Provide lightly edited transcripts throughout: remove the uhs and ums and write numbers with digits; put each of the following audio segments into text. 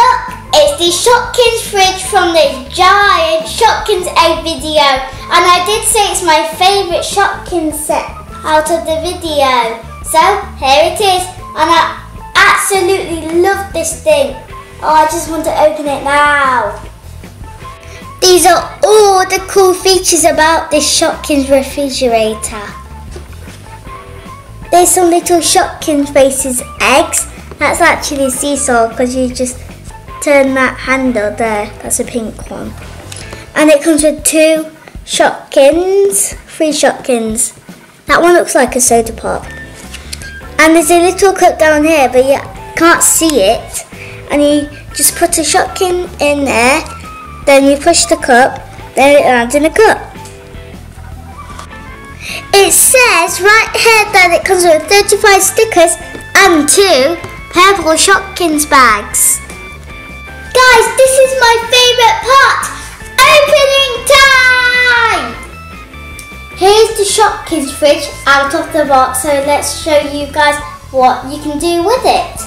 Look, it's the Shopkins fridge from the giant Shopkins egg video. And I did say it's my favourite Shopkins set out of the video. So, here it is. And I absolutely love this thing. Oh, I just want to open it now. These are all the cool features about this Shopkins refrigerator. There's some little Shopkins faces eggs. That's actually a seesaw because you just turn that handle there. That's a pink one. And it comes with 2 Shopkins, 3 Shopkins. That one looks like a soda pop. And there's a little cup down here, but you can't see it. And you just put a Shopkin in there, then you push the cup, then it lands in a cup. It says right here that it comes with 35 stickers and 2 purple Shopkins bags. Guys, this is my favourite part! Opening time! Here's the Shopkins fridge out of the box, so let's show you guys what you can do with it.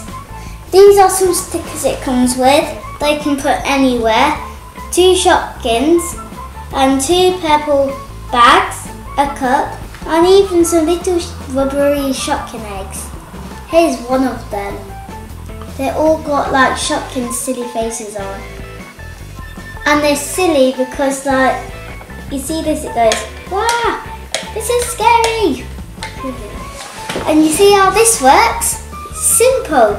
These are some stickers it comes with. They can put anywhere. 2 Shopkins and 2 purple bags, a cup, and even some little rubbery Shopkin eggs. Here's one of them. They all got like Shopkin silly faces on. And they're silly because like, you see this, it goes, wow, this is scary. And you see how this works? Simple.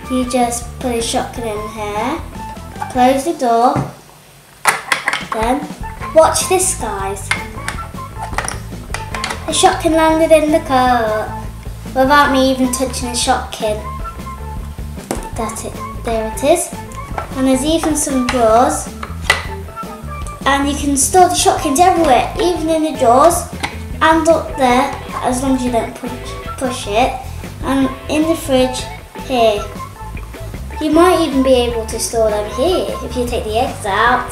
You just put a Shopkin in here, close the door, then watch this, guys. The Shopkin landed in the cup without me even touching the Shopkin. That's it, there it is. And there's even some drawers. And you can store the Shopkins everywhere, even in the drawers and up there, as long as you don't push it. And in the fridge here. You might even be able to store them here if you take the eggs out.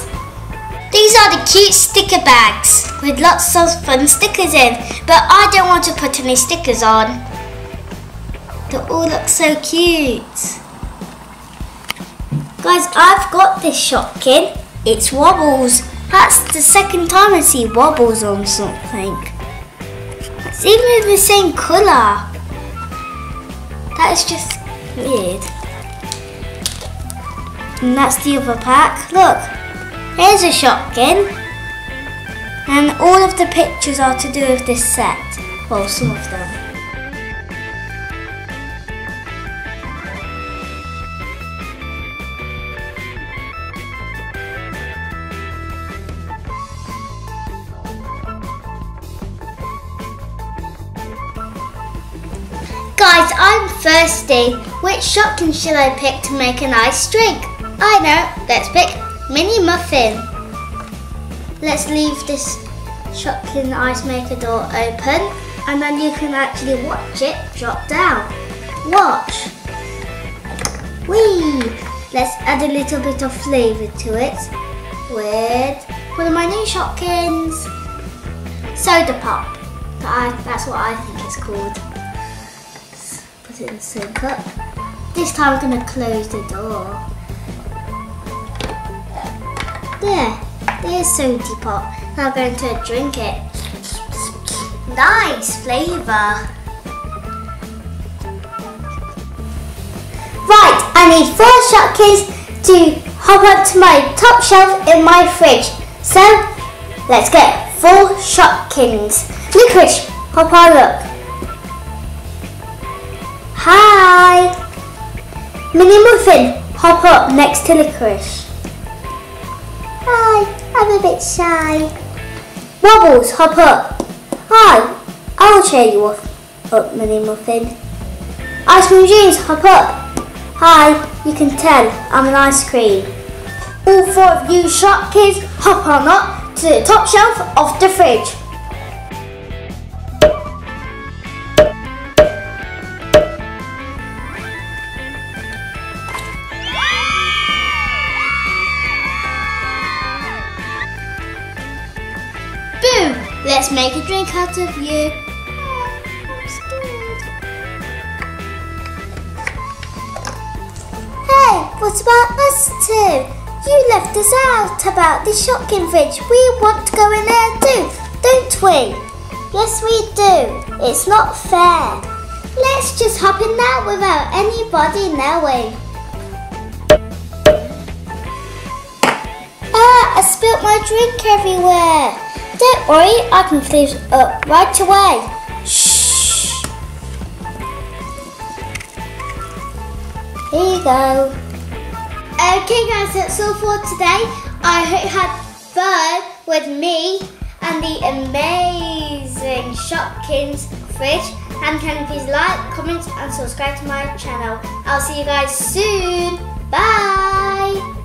These are the cute sticker bags with lots of fun stickers in, but I don't want to put any stickers on. They all look so cute. Guys, I've got this Shopkin. It's Wobbles. That's the second time I see Wobbles on something. It's even in the same colour. That is just weird. And that's the other pack. Look, here's a Shopkin. And all of the pictures are to do with this set. Well, some of them. Guys, I'm thirsty. Which Shopkin should I pick to make a nice drink? I know, let's pick Mini Muffin. Let's leave this Shopkin ice maker door open and then you can actually watch it drop down. Watch. Whee! Let's add a little bit of flavour to it with one of my new Shopkins. Soda Pop. That's what I think it's called. Let's put it in the same cup. This time I'm going to close the door. There's Soda Pop. Now I'm going to drink it. Nice flavour. Right, I need 4 Shopkins to hop up to my top shelf in my fridge. So, let's get 4 Shopkins. Licorice, hop on up. Hi. Mini Muffin, hop up next to Licorice. Hi, I'm a bit shy. Wobbles, hop up. Hi, I'll cheer you up, Mini Muffin. Ice Cream Jeans, hop up. Hi, you can tell I'm an ice cream. All 4 of you Shopkins, hop on up to the top shelf of the fridge. Boom! Let's make a drink out of you. Oh, I'm scared. Hey, what about us two? You left us out about the Shopkins fridge. We want to go in there too, don't we? Yes, we do. It's not fair. Let's just hop in there without anybody knowing. I spilt my drink everywhere. Don't worry, I can clean it up right away. Shh. Here you go. Okay guys, that's all for today. I hope you had fun with me and the amazing Shopkins fridge. And can you please like, comment and subscribe to my channel. I'll see you guys soon. Bye.